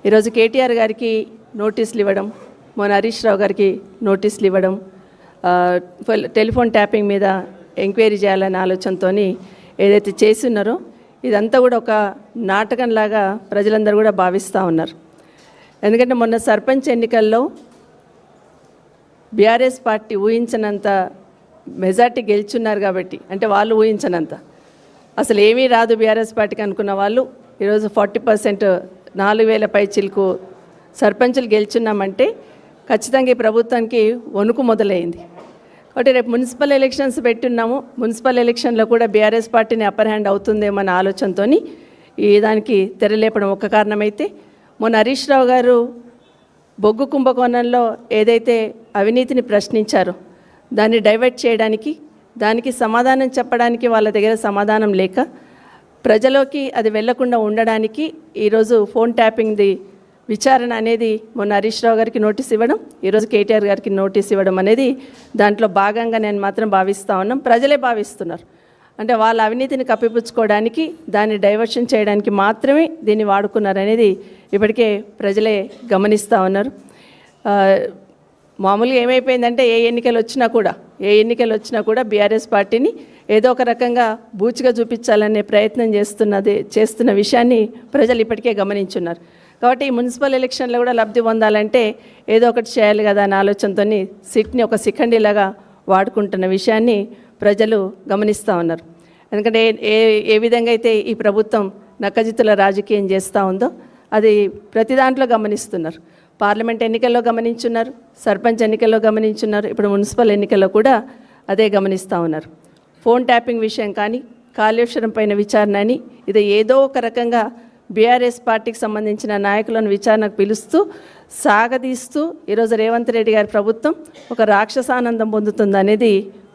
ఈరోజు కేటీఆర్ గారికి నోటీసులు ఇవ్వడం, మొన్న హరీష్ రావు గారికి నోటీసులు ఇవ్వడం, టెలిఫోన్ ట్యాపింగ్ మీద ఎంక్వైరీ చేయాలనే ఆలోచనతో ఏదైతే చేస్తున్నారో ఇదంతా కూడా ఒక నాటకంలాగా ప్రజలందరూ కూడా భావిస్తూ ఉన్నారు. ఎందుకంటే మొన్న సర్పంచ్ ఎన్నికల్లో బీఆర్ఎస్ పార్టీ ఊహించనంత మెజార్టీ గెలుచున్నారు కాబట్టి, అంటే వాళ్ళు ఊహించనంత అసలు ఏమీ రాదు బీఆర్ఎస్ పార్టీకి అనుకున్న వాళ్ళు ఈరోజు 40% 4,000 పైచిలకు సర్పంచులు గెలుచున్నామంటే ఖచ్చితంగా ఈ ప్రభుత్వానికి వణుకు మొదలైంది. కాబట్టి రేపు మున్సిపల్ ఎలక్షన్స్ పెట్టున్నాము. మున్సిపల్ ఎలక్షన్లో కూడా బీఆర్ఎస్ పార్టీని అప్పర్ హ్యాండ్ అవుతుందేమో అన్న ఆలోచనతో ఈ దానికి తెరలేపడం ఒక కారణమైతే, మొన్న హరీష్ రావు గారు బొగ్గు కుంభకోణంలో ఏదైతే అవినీతిని ప్రశ్నించారో దాన్ని డైవర్ట్ చేయడానికి, దానికి సమాధానం చెప్పడానికి వాళ్ళ దగ్గర సమాధానం లేక ప్రజలోకి అది వెళ్లకుండా ఉండడానికి ఈరోజు ఫోన్ ట్యాపింగ్ది విచారణ అనేది మొన్న హరీష్ రావు గారికి నోటీస్ ఇవ్వడం, ఈరోజు కేటీఆర్ గారికి నోటీస్ ఇవ్వడం అనేది దాంట్లో భాగంగా నేను మాత్రం భావిస్తూ ఉన్నాం. ప్రజలే భావిస్తున్నారు. అంటే వాళ్ళ అవినీతిని కప్పిపుచ్చుకోవడానికి, దాన్ని డైవర్షన్ చేయడానికి మాత్రమే దీన్ని వాడుకున్నారనేది ఇప్పటికే ప్రజలే గమనిస్తూ ఉన్నారు. మామూలుగా ఏమైపోయిందంటే ఏ ఎన్నికలు వచ్చినా కూడా బీఆర్ఎస్ పార్టీని ఏదో ఒక రకంగా బూచిగా చూపించాలనే ప్రయత్నం చేస్తున్న విషయాన్ని ప్రజలు ఇప్పటికే గమనించున్నారు. కాబట్టి ఈ మున్సిపల్ ఎలక్షన్లో కూడా లబ్ధి పొందాలంటే ఏదో ఒకటి చేయాలి కదా అనే ఆలోచనతో సిట్ని ఒక శిఖండిలాగా వాడుకుంటున్న విషయాన్ని ప్రజలు గమనిస్తూ ఉన్నారు. ఎందుకంటే ఏ విధంగా అయితే ఈ ప్రభుత్వం నక్కజిత్తుల రాజకీయం చేస్తూ ఉందో అది ప్రతి దాంట్లో గమనిస్తున్నారు. పార్లమెంట్ ఎన్నికల్లో గమనించున్నారు, సర్పంచ్ ఎన్నికల్లో గమనించున్నారు, ఇప్పుడు మున్సిపల్ ఎన్నికల్లో కూడా అదే గమనిస్తూ ఉన్నారు. ఫోన్ ట్యాపింగ్ విషయం కానీ, కాళేశ్వరం పైన విచారణ అని ఇది ఏదో ఒక రకంగా బీఆర్ఎస్ పార్టీకి సంబంధించిన నాయకులను విచారణకు పిలుస్తూ సాగదీస్తూ ఈరోజు రేవంత్ రెడ్డి గారి ప్రభుత్వం ఒక రాక్షసానందం పొందుతుందనేది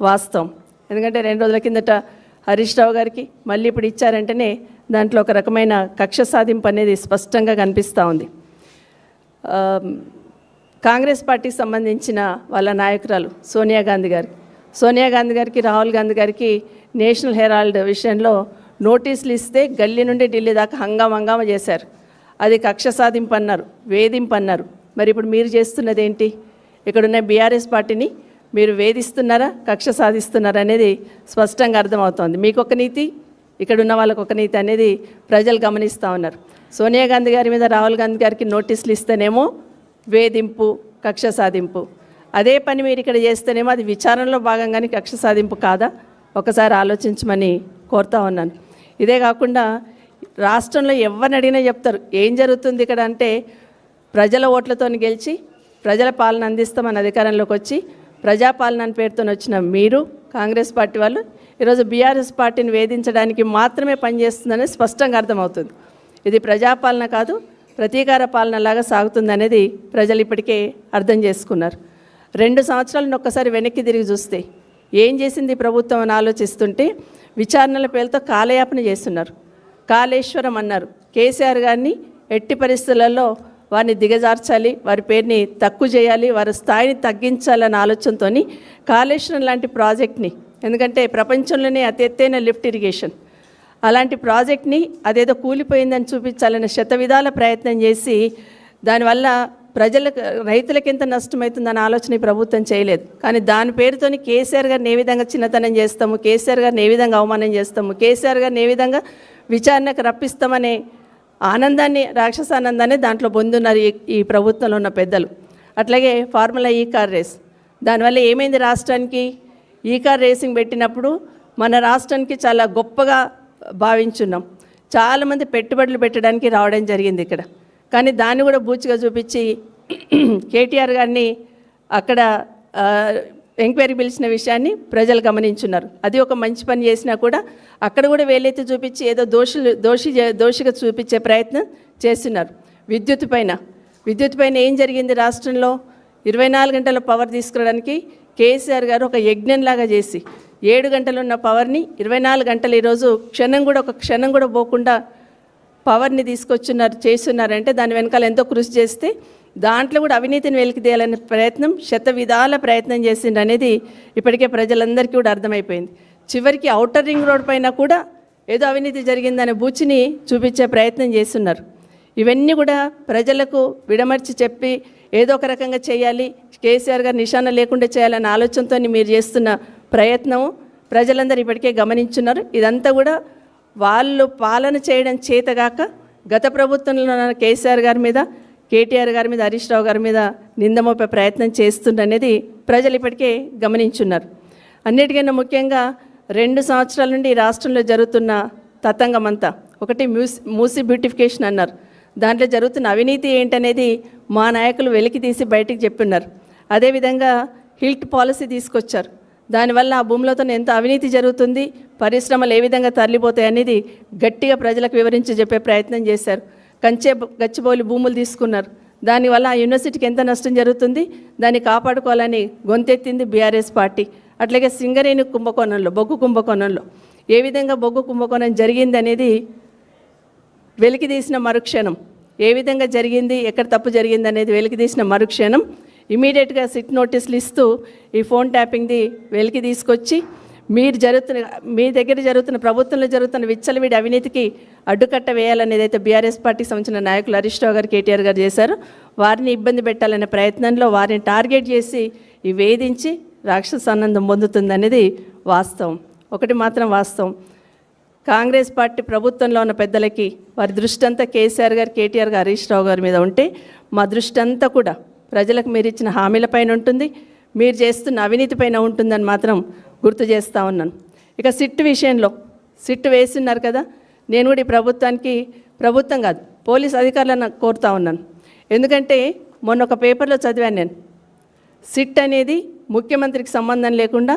వాస్తవం. ఎందుకంటే 2 రోజుల కిందట హరీష్ రావు గారికి మళ్ళీ ఇప్పుడు ఇచ్చారంటేనే దాంట్లో ఒక రకమైన కక్ష సాధింపు అనేది స్పష్టంగా కనిపిస్తూ ఉంది. కాంగ్రెస్ పార్టీకి సంబంధించిన వాళ్ళ నాయకురాలు సోనియా గాంధీ గారికి రాహుల్ గాంధీ గారికి నేషనల్ హెరాల్డ్ విషయంలో నోటీసులు ఇస్తే గల్లీ నుండి ఢిల్లీ దాకా హంగామా చేశారు. అది కక్ష సాధింపు అన్నారు, వేధింపు అన్నారు. మరి ఇప్పుడు మీరు చేస్తున్నది ఏంటి? ఇక్కడున్న బీఆర్ఎస్ పార్టీని మీరు వేధిస్తున్నారా, కక్ష సాధిస్తున్నారా అనేది స్పష్టంగా అర్థమవుతోంది. మీకు ఒక నీతి, ఇక్కడున్న వాళ్ళకు ఒక నీతి అనేది ప్రజలు గమనిస్తూ ఉన్నారు. సోనియా గాంధీ గారి మీద రాహుల్ గాంధీ గారికి నోటీసులు ఇస్తేనేమో వేధింపు, కక్ష సాధింపు. అదే పని మీరు ఇక్కడ చేస్తేనేమో అది విచారణలో భాగంగానే కక్ష సాధింపు కాదా? ఒకసారి ఆలోచించమని కోరుతా ఉన్నాను. ఇదే కాకుండా రాష్ట్రంలో ఎవరిని అడిగినా చెప్తారు ఏం జరుగుతుంది ఇక్కడ అంటే, ప్రజల ఓట్లతో గెలిచి ప్రజల పాలన అందిస్తామని అధికారంలోకి వచ్చి ప్రజాపాలన పేరుతో వచ్చిన మీరు కాంగ్రెస్ పార్టీ వాళ్ళు ఈరోజు బీఆర్ఎస్ పార్టీని వేధించడానికి మాత్రమే పనిచేస్తుందని స్పష్టంగా అర్థమవుతుంది. ఇది ప్రజాపాలన కాదు, ప్రతీకార పాలనలాగా సాగుతుందనేది ప్రజలు ఇప్పటికే అర్థం చేసుకున్నారు. 2 సంవత్సరాలను ఒక్కసారి వెనక్కి తిరిగి చూస్తే ఏం చేసింది ప్రభుత్వం అని ఆలోచిస్తుంటే విచారణల పేరుతో కాలయాపన చేస్తున్నారు. కాళేశ్వరం అన్నారు. కేసీఆర్ గారిని ఎట్టి పరిస్థితులలో వారిని దిగజార్చాలి, వారి పేరుని తక్కువ చేయాలి, వారి స్థాయిని తగ్గించాలన్న ఆలోచనతో కాళేశ్వరం లాంటి ప్రాజెక్ట్ని, ఎందుకంటే ప్రపంచంలోనే అతి ఎత్తైన లిఫ్ట్ ఇరిగేషన్, అలాంటి ప్రాజెక్ట్ని అదేదో కూలిపోయిందని చూపించాలనే శతవిధాల ప్రయత్నం చేసి దానివల్ల రైతులకు ఎంత నష్టమవుతుందన్న ఆలోచన ఈ ప్రభుత్వం చేయలేదు. కానీ దాని పేరుతోని కేసీఆర్ గారిని ఏ విధంగా చిన్నతనం చేస్తాము, కేసీఆర్ గారిని ఏ విధంగా అవమానం చేస్తాము, కేసీఆర్ గారిని ఏ విధంగా విచారణకు రప్పిస్తామనే ఆనందాన్ని, రాక్షసానందాన్ని దాంట్లో పొందున్నారు ఈ ప్రభుత్వంలో ఉన్న పెద్దలు. అట్లాగే ఫార్ములా ఈ కార్ రేస్, దానివల్ల ఏమైంది రాష్ట్రానికి? ఈ కార్ రేసింగ్ పెట్టినప్పుడు మన రాష్ట్రానికి చాలా గొప్పగా భావించున్నాం. చాలామంది పెట్టుబడులు పెట్టడానికి రావడం జరిగింది ఇక్కడ. కానీ దాన్ని కూడా బూచిగా చూపించి కేటీఆర్ గారిని అక్కడ ఎంక్వైరీ పిలిచిన విషయాన్ని ప్రజలు గమనించున్నారు. అది ఒక మంచి పని చేసినా కూడా అక్కడ కూడా వేలెత్తి చూపించి ఏదో దోషిగా చూపించే ప్రయత్నం చేస్తున్నారు. విద్యుత్ పైన ఏం జరిగింది రాష్ట్రంలో? 24 గంటల పవర్ తీసుకురావడానికి కేసీఆర్ గారు ఒక యజ్ఞంలాగా చేసి 7 గంటలు ఉన్న పవర్ని 24 గంటలు ఈరోజు ఒక క్షణం కూడా పోకుండా పవర్ని చేస్తున్నారంటే దాని వెనకాల ఎంతో కృషి చేస్తే దాంట్లో కూడా అవినీతిని వెలికితేయాలనే ప్రయత్నం, శతవిధాల ప్రయత్నం చేసిండ్రు అనేది ఇప్పటికే ప్రజలందరికీ కూడా అర్థమైపోయింది. చివరికి ఔటర్ రింగ్ రోడ్ పైన కూడా ఏదో అవినీతి జరిగిందనే బూచిని చూపించే ప్రయత్నం చేస్తున్నారు. ఇవన్నీ కూడా ప్రజలకు విడమర్చి చెప్పి ఏదో ఒక రకంగా చేయాలి, కేసీఆర్ గారు నిశాన లేకుండా చేయాలన్న ఆలోచనతో మీరు చేస్తున్న ప్రయత్నం ప్రజలందరూ ఇప్పటికే గమనించున్నారు. ఇదంతా కూడా వాళ్ళు పాలన చేయడం చేతగాక గత ప్రభుత్వంలో ఉన్న కేసీఆర్ గారి మీద, కేటీఆర్ గారి మీద, హరీష్ రావు గారి మీద నిందమోపే ప్రయత్నం చేస్తుండనేది ప్రజలు ఇప్పటికే గమనించున్నారు. అన్నిటికన్నా ముఖ్యంగా 2 సంవత్సరాల నుండి ఈ రాష్ట్రంలో జరుగుతున్న తతంగం అంతా, ఒకటి మూసీ బ్యూటిఫికేషన్ అన్నారు, దాంట్లో జరుగుతున్న అవినీతి ఏంటనేది మా నాయకులు వెలికి తీసి బయటికి చెప్పున్నారు. అదేవిధంగా హిల్ట్ పాలసీ తీసుకొచ్చారు, దానివల్ల ఆ భూములతో ఎంత అవినీతి జరుగుతుంది, పరిశ్రమలు ఏ విధంగా తరలిపోతాయి అనేది గట్టిగా ప్రజలకు వివరించి చెప్పే ప్రయత్నం చేశారు. గచ్చిబౌలి భూములు తీసుకున్నారు, దానివల్ల ఆ యూనివర్సిటీకి ఎంత నష్టం జరుగుతుంది, దాన్ని కాపాడుకోవాలని గొంతెత్తింది బీఆర్ఎస్ పార్టీ. అట్లాగే సింగరేణి కుంభకోణంలో, బొగ్గు కుంభకోణంలో ఏ విధంగా బొగ్గు కుంభకోణం జరిగింది అనేది వెలికి తీసిన మరుక్షణం, ఏ విధంగా జరిగింది, ఎక్కడ తప్పు జరిగింది అనేది వెలికి తీసిన మరుక్షణం ఇమీడియట్గా సిట్ నోటీసులు ఇస్తూ ఈ ఫోన్ ట్యాపింగ్ది వెలికి తీసుకొచ్చి మీ దగ్గర జరుగుతున్న ప్రభుత్వంలో జరుగుతున్న విచ్చలవిడి అవినీతికి అడ్డుకట్ట వేయాలనేది అయితే బీఆర్ఎస్ పార్టీకి సంబంధించిన నాయకులు హరీష్ రావు గారు, కేటీఆర్ గారు చేశారు. వారిని ఇబ్బంది పెట్టాలనే ప్రయత్నంలో వారిని టార్గెట్ చేసి ఈ వేధించి రాక్షస ఆనందం పొందుతుందనేది వాస్తవం. ఒకటి మాత్రం వాస్తవం, కాంగ్రెస్ పార్టీ ప్రభుత్వంలో ఉన్న పెద్దలకి వారి దృష్టి అంతా కేసీఆర్ గారు, కేటీఆర్ గారు, హరీష్ రావు గారి మీద ఉంటే మా దృష్టి అంతా కూడా ప్రజలకు మీరు ఇచ్చిన హామీలపైన ఉంటుంది, మీరు చేస్తున్న అవినీతి పైన ఉంటుందని మాత్రం గుర్తు చేస్తూ ఉన్నాను. ఇక సిట్ విషయంలో సిట్ వేస్తున్నారు కదా, నేను కూడా ఈ ప్రభుత్వం కాదు పోలీస్ అధికారులను కోరుతా ఉన్నాను. ఎందుకంటే మొన్న ఒక పేపర్లో చదివాను నేను, సిట్ అనేది ముఖ్యమంత్రికి సంబంధం లేకుండా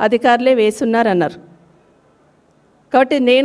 అధికారులే వేస్తున్నారన్నారు. కాబట్టి నేను